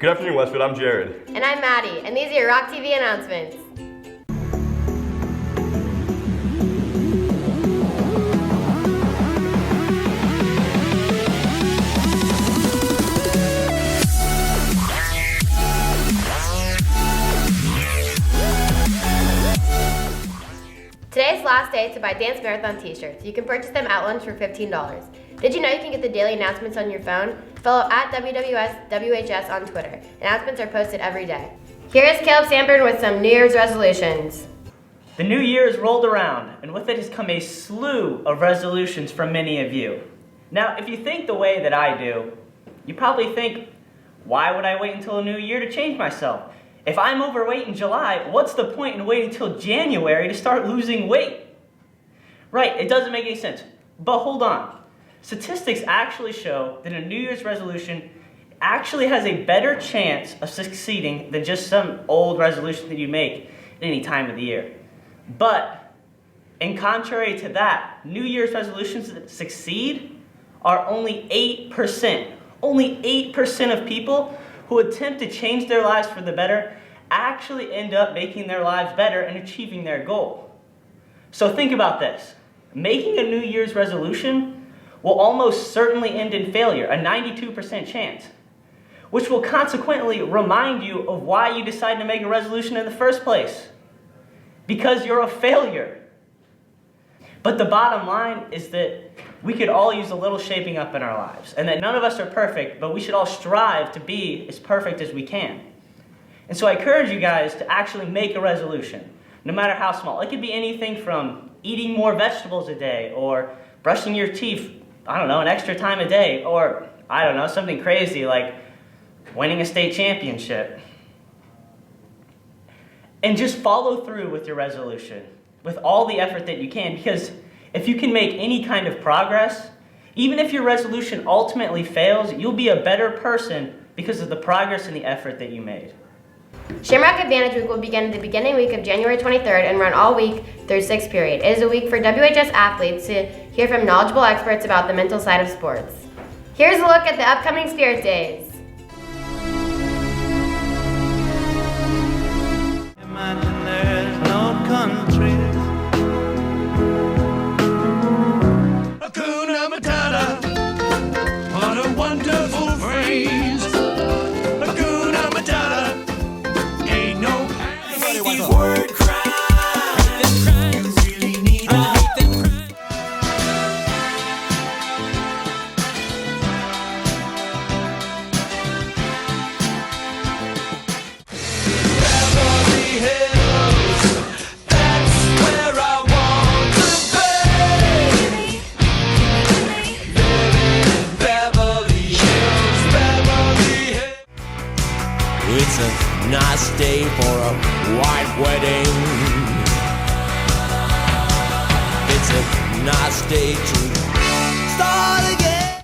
Good afternoon, Westwood. I'm Jared. And I'm Maddie, and these are your Rock TV announcements. Today's last day to buy Dance Marathon t-shirts. You can purchase them at lunch for $15. Did you know you can get the daily announcements on your phone? Follow at WWSWHS on Twitter. Announcements are posted every day. Here is Caleb Sanborn with some New Year's resolutions. The new year has rolled around, and with it has come a slew of resolutions from many of you. Now, if you think the way that I do, you probably think, why would I wait until a new year to change myself? If I'm overweight in July, what's the point in waiting until January to start losing weight? Right, it doesn't make any sense. But hold on. Statistics actually show that a New Year's resolution actually has a better chance of succeeding than just some old resolution that you make at any time of the year. But, in contrary to that, New Year's resolutions that succeed are only 8%. Only 8% of people who attempt to change their lives for the better actually end up making their lives better and achieving their goal. So think about this. Making a New Year's resolution will almost certainly end in failure, a 92% chance, which will consequently remind you of why you decided to make a resolution in the first place. Because you're a failure. But the bottom line is that we could all use a little shaping up in our lives, and that none of us are perfect, but we should all strive to be as perfect as we can. And so I encourage you guys to actually make a resolution, no matter how small. It could be anything from eating more vegetables a day, or brushing your teeth, I don't know, an extra time a day, or, I don't know, something crazy like winning a state championship. And just follow through with your resolution with all the effort that you can, because if you can make any kind of progress, even if your resolution ultimately fails, you'll be a better person because of the progress and the effort that you made. Shamrock Advantage Week will begin at the beginning week of January 23rd and run all week through 6th period. It is a week for WHS athletes to hear from knowledgeable experts about the mental side of sports. Here's a look at the upcoming Spirit Days. Hakuna Matata, what a wonderful phrase. Hakuna Matata, ain't no word cry. You really need a Beverly Hills, that's where I want to be. Living in Beverly Hills, Beverly Hills. It's a nice day for a white wedding. It's a nice day to start again.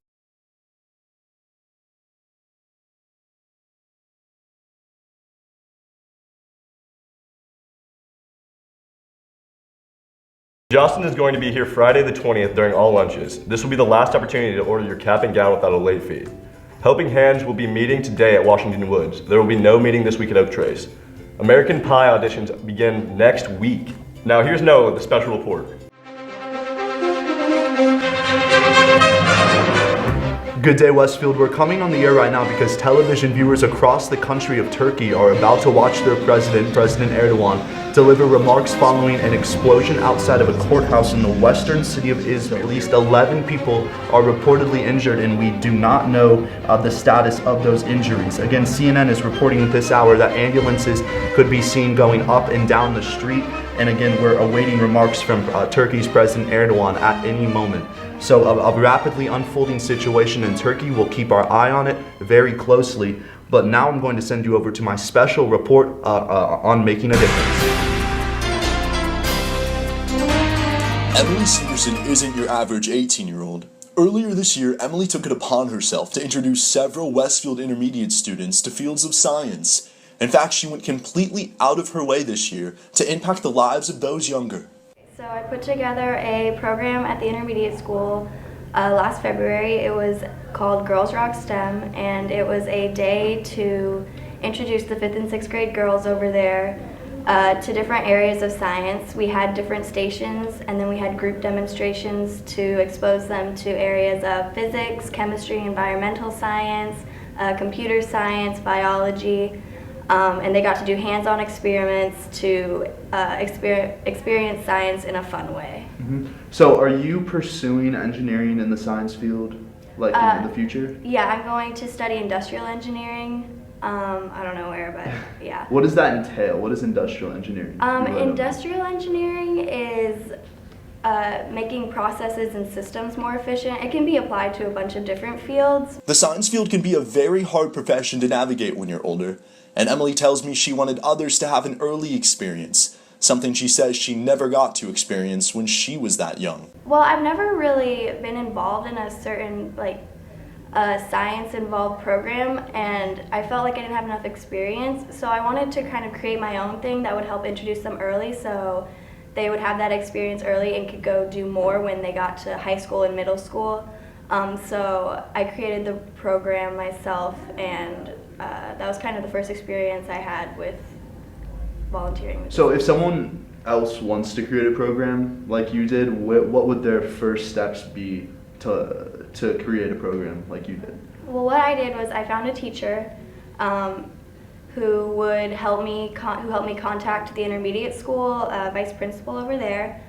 Justin is going to be here Friday the 20th during all lunches. This will be the last opportunity to order your cap and gown without a late fee. Helping Hands will be meeting today at Washington Woods. There will be no meeting this week at Oak Trace. American Pie auditions begin next week. Now here's Noah with the special report. Good day, Westfield. We're coming on the air right now because television viewers across the country of Turkey are about to watch their president, President Erdogan, deliver remarks following an explosion outside of a courthouse in the western city of Izmir. At least 11 people are reportedly injured, and we do not know the status of those injuries. Again, CNN is reporting at this hour that ambulances could be seen going up and down the street. And again, we're awaiting remarks from Turkey's President Erdogan at any moment. So a rapidly unfolding situation in Turkey. We'll keep our eye on it very closely. But now I'm going to send you over to my special report on making a difference. Emily Sanderson isn't your average 18-year-old. Earlier this year, Emily took it upon herself to introduce several Westfield Intermediate students to fields of science. In fact, she went completely out of her way this year to impact the lives of those younger. So I put together a program at the intermediate school last February. It was called Girls Rock STEM, and it was a day to introduce the 5th and 6th grade girls over there to different areas of science. We had different stations, and then we had group demonstrations to expose them to areas of physics, chemistry, environmental science, computer science, biology, and they got to do hands-on experiments to experience science in a fun way. So are you pursuing engineering in the science field, like in the future? Yeah, I'm going to study industrial engineering. I don't know where, but yeah. What does that entail? What is industrial engineering? Industrial engineering is making processes and systems more efficient. It can be applied to a bunch of different fields. The science field can be a very hard profession to navigate when you're older, and Emily tells me she wanted others to have an early experience, something she says she never got to experience when she was that young. Well, I've never really been involved in a certain science-involved program, and I felt like I didn't have enough experience, so I wanted to kind of create my own thing that would help introduce them early so they would have that experience early and could go do more when they got to high school and middle school. So I created the program myself, and that was kind of the first experience I had with volunteering. So if someone else wants to create a program like you did, what would their first steps be to create a program like you did? Well, what I did was I found a teacher who would help me contact the intermediate school vice principal over there.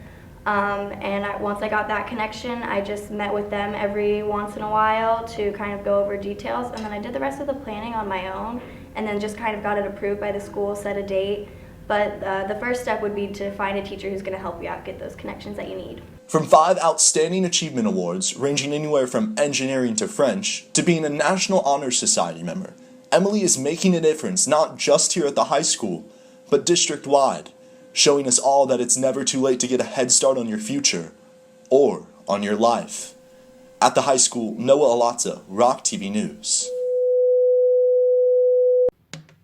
Once I got that connection, I just met with them every once in a while to kind of go over details, and then I did the rest of the planning on my own, and then just kind of got it approved by the school, set a date. But the first step would be to find a teacher who's going to help you out get those connections that you need. From 5 Outstanding Achievement Awards, ranging anywhere from engineering to French, to being a National Honor Society member, Emily is making a difference not just here at the high school, but district-wide, showing us all that it's never too late to get a head start on your future, or on your life. At the high school, Noah Alatza, Rock TV News.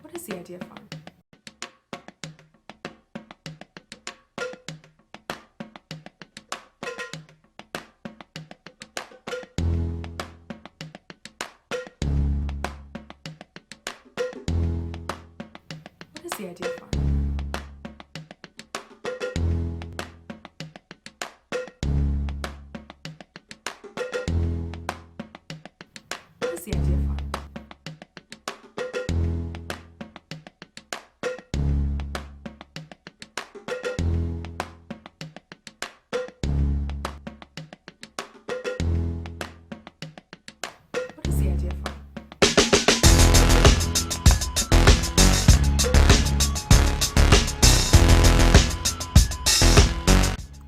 What is the idea farm? What is the idea farm? What is the idea farm? What is the idea farm?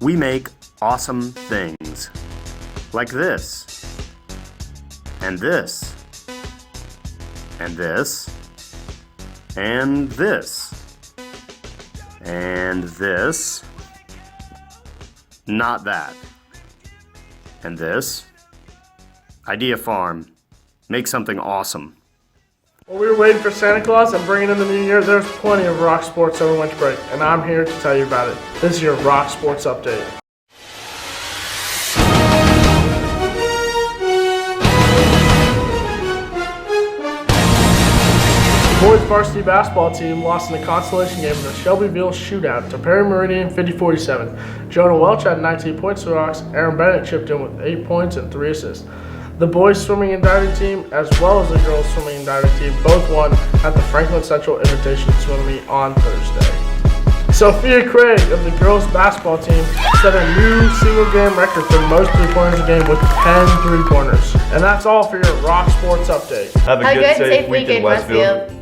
We make awesome things like this, and this, and this, and this, and this, not that, and this. Idea Farm, make something awesome. While we were waiting for Santa Claus and bringing in the new year, there's plenty of rock sports over winter break, and I'm here to tell you about it. This is your Rock Sports Update. The boys varsity basketball team lost in the consolation game in the Shelbyville shootout to Perry Meridian 50-47. Jonah Welch had 19 points for the Rocks. Aaron Bennett chipped in with 8 points and 3 assists. The boys swimming and diving team, as well as the girls swimming and diving team, both won at the Franklin Central Invitation Swim Meet on Thursday. Sophia Craig of the girls basketball team set a new single game record for most three-pointers a game with 10 three-pointers. And that's all for your Rock Sports Update. Have a good, safe weekend, Westfield.